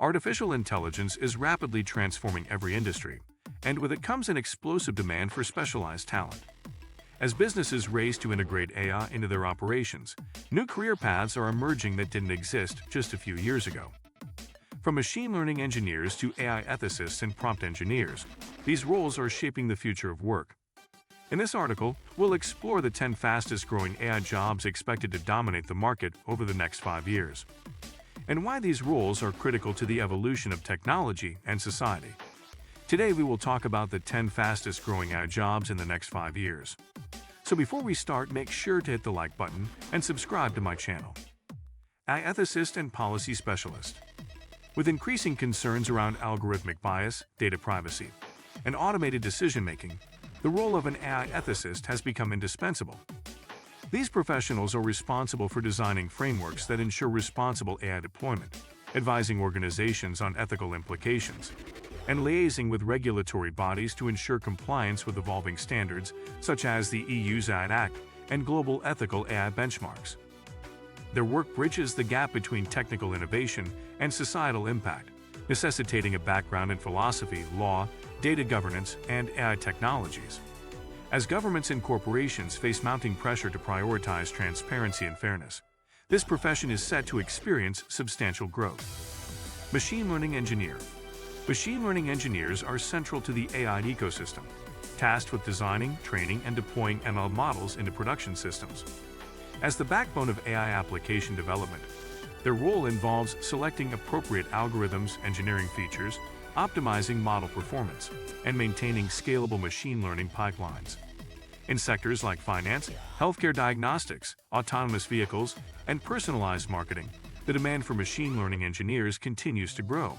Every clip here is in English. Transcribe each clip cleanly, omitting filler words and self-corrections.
Artificial intelligence is rapidly transforming every industry, and with it comes an explosive demand for specialized talent. As businesses race to integrate AI into their operations, new career paths are emerging that didn't exist just a few years ago. From machine learning engineers to AI ethicists and prompt engineers, these roles are shaping the future of work. In this article, we'll explore the 10 fastest-growing AI jobs expected to dominate the market over the next 5 years, and why these roles are critical to the evolution of technology and society. Today, we will talk about the 10 fastest-growing AI jobs in the next 5 years. So before we start, make sure to hit the like button and subscribe to my channel. AI ethicist and policy specialist. With increasing concerns around algorithmic bias, data privacy, and automated decision-making, the role of an AI ethicist has become indispensable. These professionals are responsible for designing frameworks that ensure responsible AI deployment, advising organizations on ethical implications, and liaising with regulatory bodies to ensure compliance with evolving standards such as the EU's AI Act and global ethical AI benchmarks. Their work bridges the gap between technical innovation and societal impact, necessitating a background in philosophy, law, data governance, and AI technologies. As governments and corporations face mounting pressure to prioritize transparency and fairness, this profession is set to experience substantial growth. Machine learning engineer. Machine learning engineers are central to the AI ecosystem, tasked with designing, training, and deploying ML models into production systems. As the backbone of AI application development, their role involves selecting appropriate algorithms, engineering features, optimizing model performance, and maintaining scalable machine learning pipelines. In sectors like finance, healthcare diagnostics, autonomous vehicles, and personalized marketing, the demand for machine learning engineers continues to grow.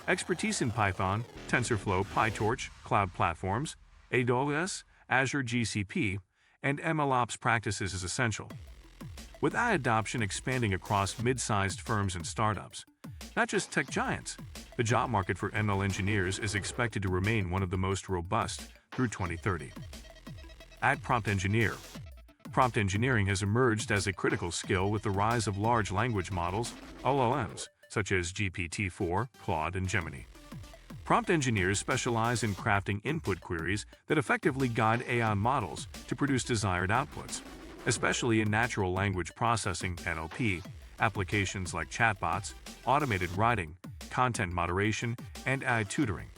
Expertise in Python, TensorFlow, PyTorch, cloud platforms, AWS, Azure GCP, and MLOps practices is essential. With AI adoption expanding across mid-sized firms and startups, not just tech giants, the job market for ML engineers is expected to remain one of the most robust through 2030. At prompt engineer. Prompt engineering has emerged as a critical skill with the rise of large language models, LLMs, such as GPT-4, Claude, and Gemini. Prompt engineers specialize in crafting input queries that effectively guide AI models to produce desired outputs, especially in natural language processing (NLP) applications like chatbots, automated writing, content moderation, and AI tutoring.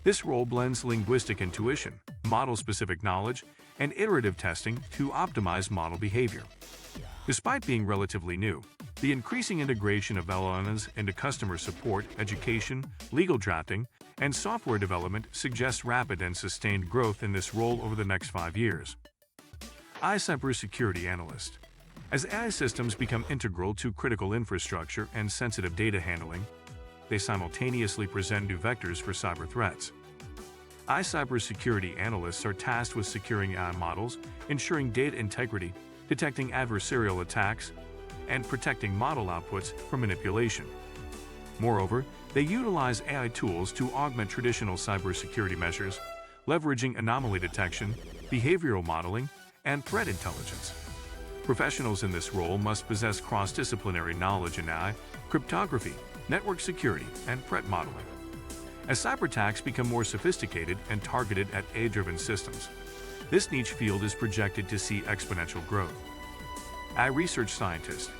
This role blends linguistic intuition, model-specific knowledge, and iterative testing to optimize model behavior. Despite being relatively new, the increasing integration of LLMs into customer support, education, legal drafting, and software development suggests rapid and sustained growth in this role over the next 5 years. AI cybersecurity analyst. As AI systems become integral to critical infrastructure and sensitive data handling, they simultaneously present new vectors for cyber threats. AI cybersecurity analysts are tasked with securing AI models, ensuring data integrity, detecting adversarial attacks, and protecting model outputs from manipulation. Moreover, they utilize AI tools to augment traditional cybersecurity measures, leveraging anomaly detection, behavioral modeling, and threat intelligence. Professionals in this role must possess cross-disciplinary knowledge in AI, cryptography, network security, and threat modeling. As cyberattacks become more sophisticated and targeted at AI-driven systems, this niche field is projected to see exponential growth. AI research scientist.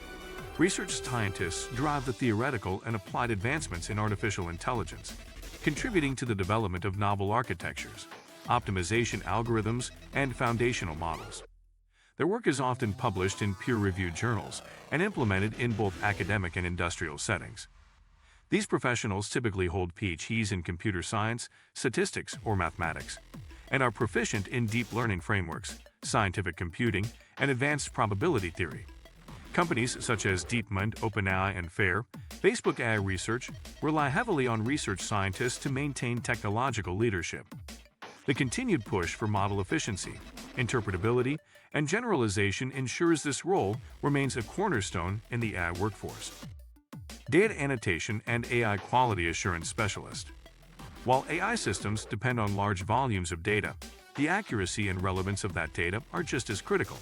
Research scientists drive the theoretical and applied advancements in artificial intelligence, contributing to the development of novel architectures, optimization algorithms, and foundational models. Their work is often published in peer-reviewed journals and implemented in both academic and industrial settings. These professionals typically hold PhDs in computer science, statistics, or mathematics, and are proficient in deep learning frameworks, scientific computing, and advanced probability theory. Companies such as DeepMind, OpenAI, and FAIR, Facebook AI Research, rely heavily on research scientists to maintain technological leadership. The continued push for model efficiency, interpretability, and generalization ensures this role remains a cornerstone in the AI workforce. Data annotation and AI quality assurance specialist. While AI systems depend on large volumes of data, the accuracy and relevance of that data are just as critical.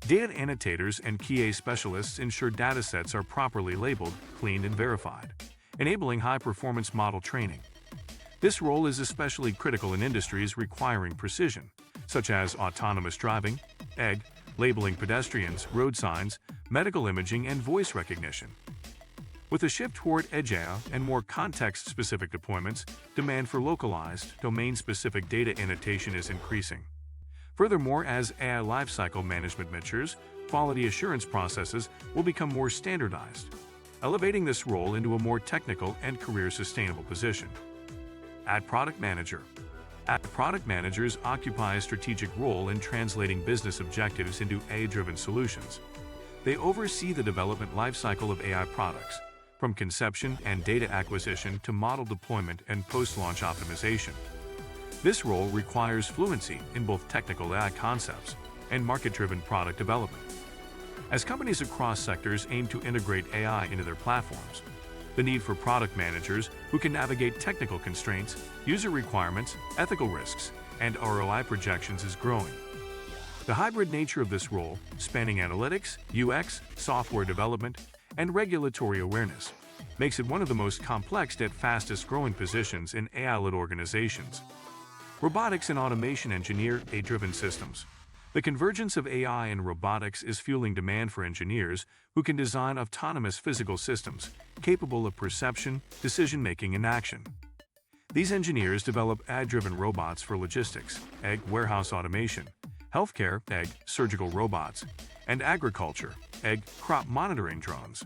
Data annotators and QA specialists ensure datasets are properly labeled, cleaned, and verified, enabling high-performance model training. This role is especially critical in industries requiring precision, such as autonomous driving, labeling pedestrians, road signs, medical imaging, and voice recognition. With a shift toward edge AI and more context-specific deployments, demand for localized, domain-specific data annotation is increasing. Furthermore, as AI lifecycle management matures, quality assurance processes will become more standardized, elevating this role into a more technical and career-sustainable position. Product Manager. Product managers occupy a strategic role in translating business objectives into AI-driven solutions. They oversee the development lifecycle of AI products, from conception and data acquisition to model deployment and post-launch optimization. This role requires fluency in both technical AI concepts and market-driven product development. As companies across sectors aim to integrate AI into their platforms, the need for product managers who can navigate technical constraints, user requirements, ethical risks, and ROI projections is growing. The hybrid nature of this role, spanning analytics, UX, software development, and regulatory awareness, makes it one of the most complex yet fastest-growing positions in AI-led organizations. Robotics and automation engineer AI-driven systems. The convergence of AI and robotics is fueling demand for engineers who can design autonomous physical systems capable of perception, decision-making, and action. These engineers develop AI-driven robots for logistics, warehouse automation, healthcare, surgical robots, and agriculture, crop monitoring drones.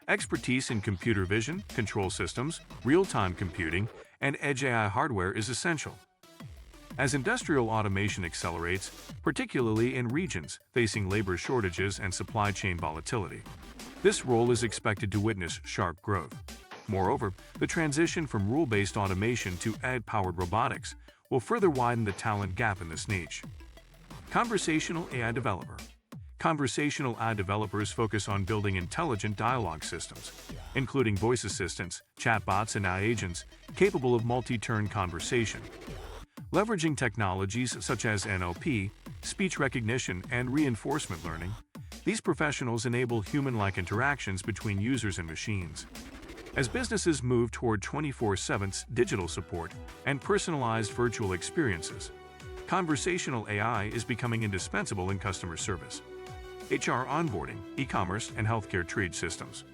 Expertise in computer vision, control systems, real-time computing, and edge AI hardware is essential. As industrial automation accelerates, particularly in regions facing labor shortages and supply chain volatility, this role is expected to witness sharp growth. Moreover, the transition from rule-based automation to AI-powered robotics will further widen the talent gap in this niche. Conversational AI Developer. Conversational AI developers focus on building intelligent dialogue systems, including voice assistants, chatbots, and AI agents capable of multi-turn conversation. Leveraging technologies such as NLP, speech recognition, and reinforcement learning, these professionals enable human-like interactions between users and machines. As businesses move toward 24/7 digital support and personalized virtual experiences, conversational AI is becoming indispensable in customer service, HR onboarding, e-commerce, and healthcare triage systems.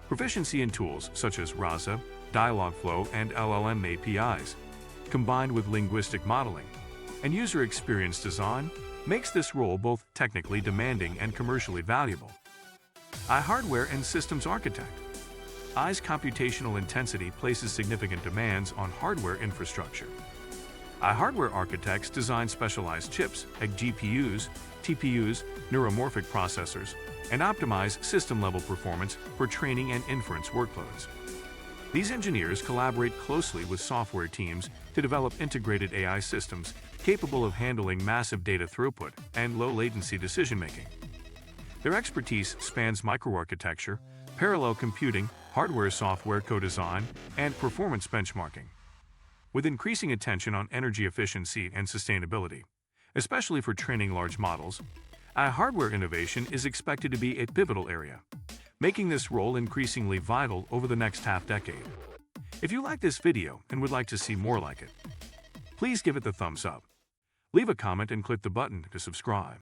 Proficiency in tools such as RASA, Dialogflow, and LLM APIs, combined with linguistic modeling and user experience design, makes this role both technically demanding and commercially valuable. Hardware and Systems Architect. AI's computational intensity places significant demands on hardware infrastructure. Hardware architects design specialized chips, GPUs, TPUs, neuromorphic processors, and optimize system-level performance for training and inference workloads. These engineers collaborate closely with software teams to develop integrated AI systems capable of handling massive data throughput and low-latency decision-making. Their expertise spans microarchitecture, parallel computing, hardware-software co-design, and performance benchmarking, with increasing attention on energy efficiency and sustainability, especially for training large models. Hardware innovation is expected to be a pivotal area, making this role increasingly vital over the next half-decade. If you like this video and would like to see more like it, please give it the thumbs up. Leave a comment and click the button to subscribe.